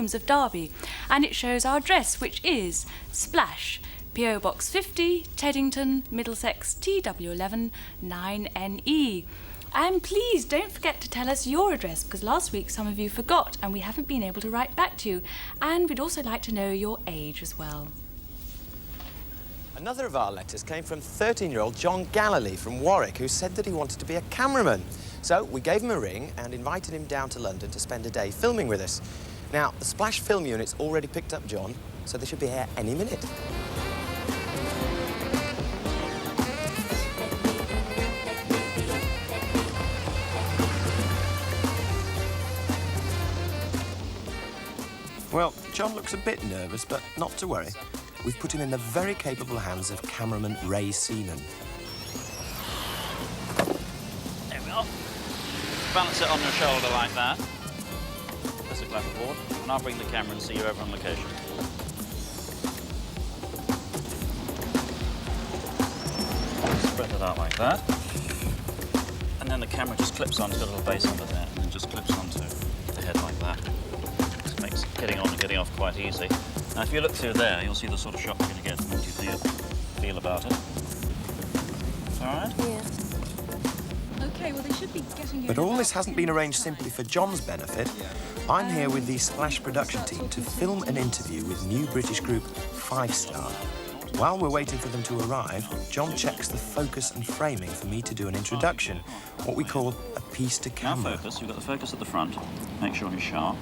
poems of Derby, and it shows our address, which is Splash, PO Box 50, Teddington, Middlesex, TW11 9NE. And please don't forget to tell us your address, because last week some of you forgot and we haven't been able to write back to you. And we'd also like to know your age as well. Another of our letters came from 13-year-old John Galilee from Warwick, who said that he wanted to be a cameraman. So we gave him a ring and invited him down to London to spend a day filming with us. Now, the Splash film unit's already picked up John, so they should be here any minute. Well, John looks a bit nervous, but not to worry. We've put him in the very capable hands of cameraman Ray Seaman. There we are. Balance it on your shoulder like that. Press the clapperboard, and I'll bring the camera and see you over on location. Spread it out like that. And then the camera just clips on, it's got a little base under there, and then just clips onto the head like that. Makes getting on and getting off quite easy. Now, if you look through there, you'll see the sort of shot you're going to get and what you feel about it. All right? Yeah. OK, well, they should be getting... But all this hasn't been arranged simply for John's benefit. I'm here with the Splash production team to film an interview with new British group 5 Star. While we're waiting for them to arrive, John checks the focus and framing for me to do an introduction, what we call a piece to camera. Now focus. You've got the focus at the front. Make sure he's sharp.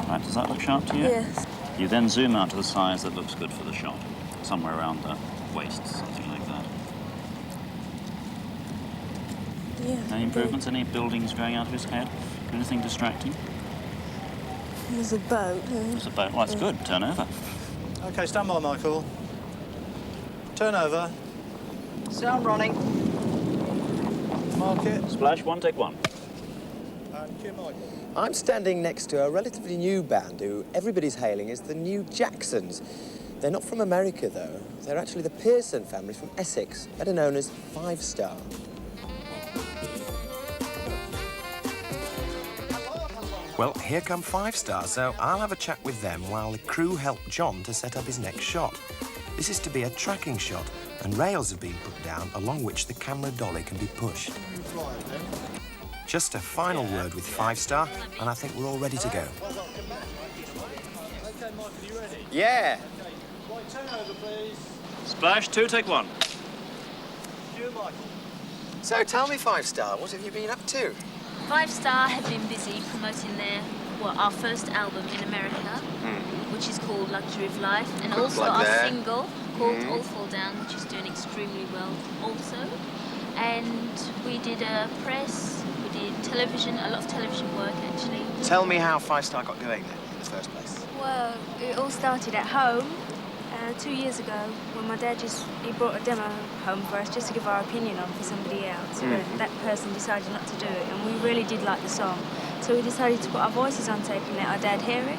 Right, does that look sharp to you? Yes. You then zoom out to the size that looks good for the shot, somewhere around the waist, something like that. Yeah. Any improvements? Any buildings going out of his head? Anything distracting? There's a boat. There's a boat. Well, that's good. Turn over. OK, stand by, Michael. Turn over. Sound running. Mark it. Splash, one, take one. And cue Michael. I'm standing next to a relatively new band who everybody's hailing as the New Jacksons. They're not from America, though. They're actually the Pearson family from Essex, better known as 5 Star. Well, here come 5 Star, so I'll have a chat with them while the crew help John to set up his next shot. This is to be a tracking shot, and rails have been put down along which the camera dolly can be pushed. Just a final word with 5 Star, and I think we're all ready to go. OK, Michael, you ready? Yeah. OK. Right, turn over, please. Splash, 2, take 1. Cue Michael. So tell me, 5 Star, what have you been up to? 5 Star have been busy promoting our first album in America, which is called Luxury of Life, and also our single called All Fall Down, which is doing extremely well also. And we did a press, we did television, a lot of television work actually. Tell me how 5 Star got going then, in the first place. Well, it all started at home 2 years ago when my dad he brought a demo home for us just to give our opinion on for somebody else. But that person decided not to do it, and we really did like the song. So we decided to put our voices on tape and let our dad hear it.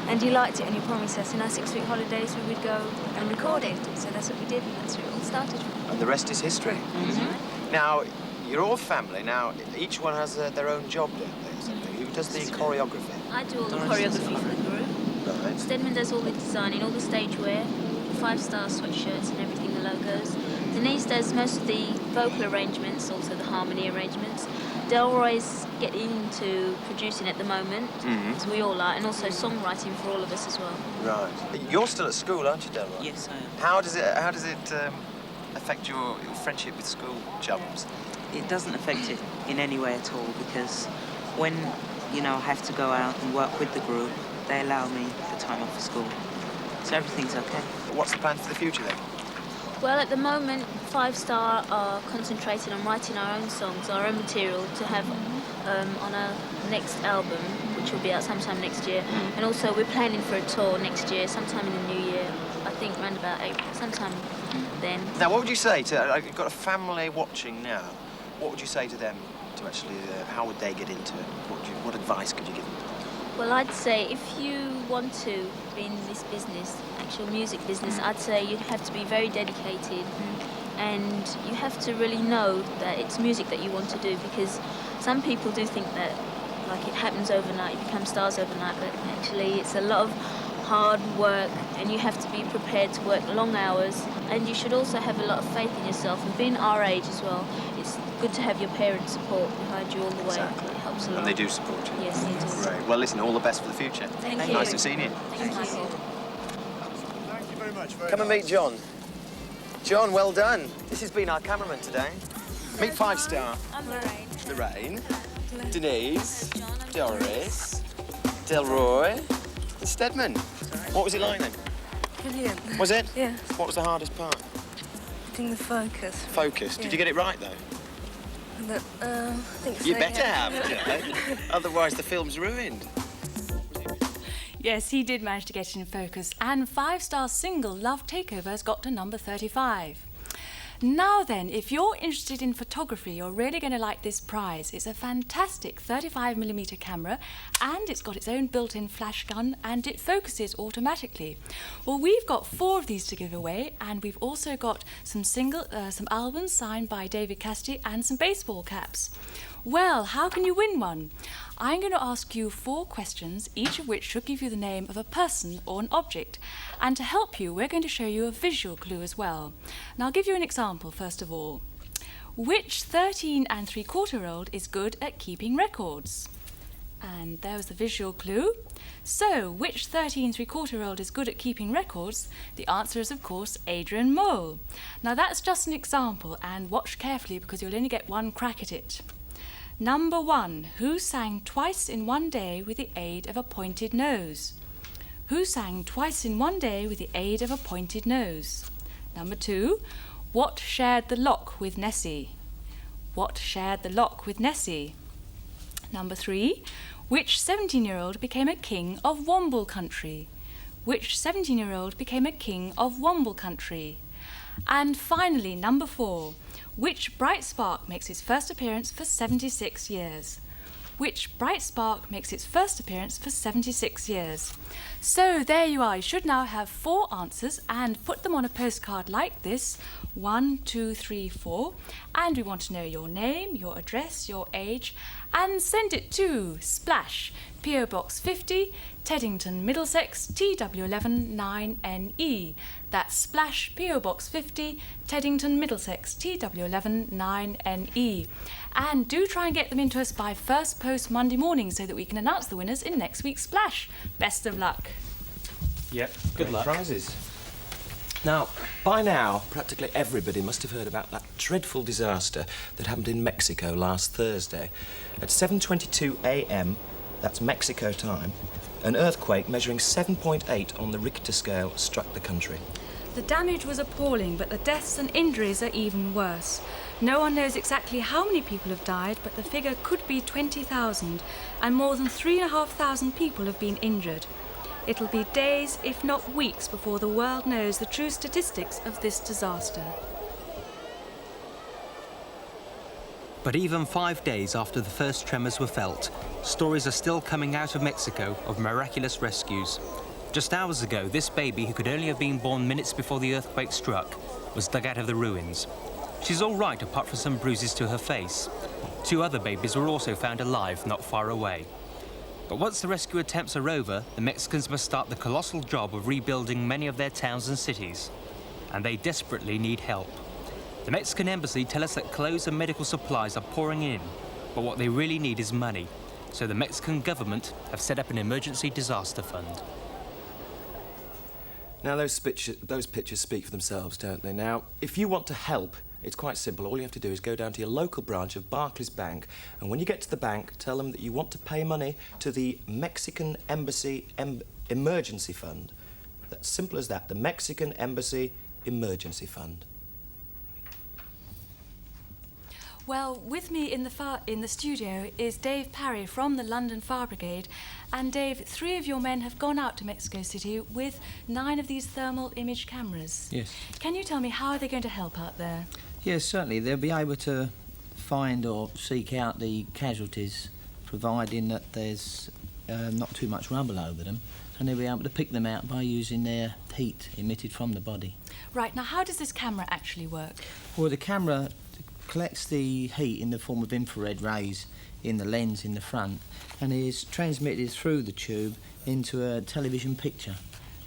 And he liked it, and he promised us in our 6-week holidays we would go and record it. So that's what we did, and that's where it all started from. And the rest is history. Now, you're all family. Now, each one has their own job, don't they, or something? Who does the choreography? I do all the choreography for the group. Right. Stedman does all the designing, all the stage wear, 5 Star sweatshirts and everything, the logos. Denise does most of the vocal arrangements, also the harmony arrangements. Delroy's getting into producing at the moment, as we all are, and also songwriting for all of us as well. Right. You're still at school, aren't you, Delroy? Yes, I am. How does it affect your friendship with school chums? It doesn't affect it in any way at all, because when, I have to go out and work with the group, they allow me the time off for school. So everything's okay. What's the plan for the future, then? Well, at the moment, 5 Star are concentrating on writing our own songs, our own material to have on our next album, which will be out sometime next year. And also, we're planning for a tour next year, sometime in the new year. I think around about April, sometime then. Now, what would you say to... you've got a family watching now. What would you say to them to actually... how would they get into it? What advice could you give them? Well, I'd say if you want to be in this business, actual music business, I'd say you'd have to be very dedicated and you have to really know that it's music that you want to do, because Some people do think that, like, it happens overnight, you become stars overnight, but actually it's a lot of hard work, and you have to be prepared to work long hours, and you should also have a lot of faith in yourself. And being our age as well, it's good to have your parents' support behind you all the way. Exactly. It helps a lot. And they do support you. Yes, they do. Great. Well, listen, all the best for the future. Thank you. Nice to see you. Thank you. Thank you very much. Come and meet John. John, well done. This has been our cameraman today. Meet Five Star. I'm Lorraine. Lorraine, Denise, Doris, Delroy, and Stedman. What was it like then? Brilliant. Was it? Yeah. What was the hardest part? Getting the focus. Focus. Did you get it right though? But, I think so. You better yeah. have, you know. Otherwise the film's ruined. Yes, he did manage to get it in focus, and Five Star's single Love Takeover has got to number 35. Now then, if you're interested in photography, you're really going to like this prize. It's a fantastic 35mm camera, and it's got its own built-in flash gun, and it focuses automatically. Well, we've got 4 of these to give away, and we've also got some albums signed by David Cassidy and some baseball caps. Well, how can you win one? I'm going to ask you 4 questions, each of which should give you the name of a person or an object. And to help you, we're going to show you a visual clue as well. And I'll give you an example, first of all. Which 13 3/4-year-old is good at keeping records? And there was the visual clue. So, which 13 3/4-year-old is good at keeping records? The answer is, of course, Adrian Mole. Now, that's just an example, and watch carefully because you'll only get one crack at it. Number 1, who sang twice in one day with the aid of a pointed nose? Who sang twice in one day with the aid of a pointed nose? Number 2, what shared the lock with Nessie? What shared the lock with Nessie? Number 3, which 17-year-old became a king of Womble Country? Which 17-year-old became a king of Womble Country? And finally, number 4, which bright spark makes its first appearance for 76 years? Which bright spark makes its first appearance for 76 years? So there you are. You should now have 4 answers and put them on a postcard like this. 1, 2, 3, 4. And we want to know your name, your address, your age, and send it to Splash, PO Box 50, Teddington, Middlesex, TW11 9NE. That's Splash, PO Box 50, Teddington, Middlesex, TW11 9NE. And do try and get them into us by first post Monday morning so that we can announce the winners in next week's Splash. Best of luck. Yep, Good luck. Prizes. Now, by now, practically everybody must have heard about that dreadful disaster that happened in Mexico last Thursday. At 7:22 a.m., that's Mexico time, an earthquake measuring 7.8 on the Richter scale struck the country. The damage was appalling, but the deaths and injuries are even worse. No one knows exactly how many people have died, but the figure could be 20,000, and more than 3,500 people have been injured. It'll be days, if not weeks, before the world knows the true statistics of this disaster. But even 5 days after the first tremors were felt, stories are still coming out of Mexico of miraculous rescues. Just hours ago, this baby, who could only have been born minutes before the earthquake struck, was dug out of the ruins. She's all right apart from some bruises to her face. 2 other babies were also found alive not far away. But once the rescue attempts are over, the Mexicans must start the colossal job of rebuilding many of their towns and cities. And they desperately need help. The Mexican embassy tell us that clothes and medical supplies are pouring in, but what they really need is money. So the Mexican government have set up an emergency disaster fund. Now, those pictures speak for themselves, don't they? Now, if you want to help, it's quite simple. All you have to do is go down to your local branch of Barclays Bank, and when you get to the bank, tell them that you want to pay money to the Mexican Embassy Emergency Fund. That's simple as that, the Mexican Embassy Emergency Fund. Well, with me in the studio is Dave Parry from the London Fire Brigade. And Dave, 3 of your men have gone out to Mexico City with 9 of these thermal image cameras. Yes. Can you tell me, how are they going to help out there? Yes, certainly. They'll be able to find or seek out the casualties, providing that there's not too much rubble over them. And they'll be able to pick them out by using their heat emitted from the body. Right, now how does this camera actually work? Well, the camera collects the heat in the form of infrared rays in the lens in the front, and is transmitted through the tube into a television picture.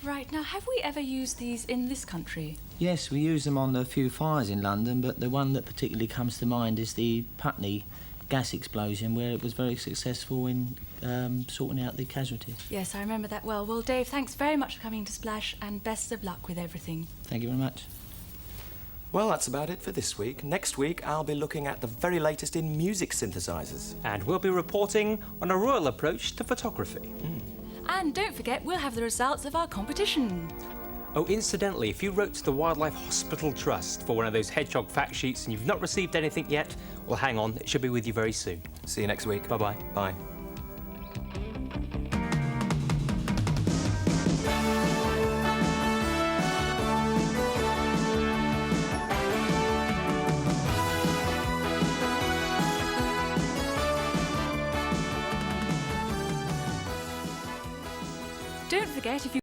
Right, now have we ever used these in this country? Yes, we use them on a few fires in London, but the one that particularly comes to mind is the Putney gas explosion, where it was very successful in sorting out the casualties. Yes, I remember that well. Well, Dave, thanks very much for coming to Splash, and best of luck with everything. Thank you very much. Well, that's about it for this week. Next week, I'll be looking at the very latest in music synthesizers. And we'll be reporting on a royal approach to photography. And don't forget, we'll have the results of our competition. Oh, incidentally, if you wrote to the Wildlife Hospital Trust for one of those hedgehog fact sheets and you've not received anything yet, well, hang on, it should be with you very soon. See you next week. Bye-bye. Bye. Don't forget, if you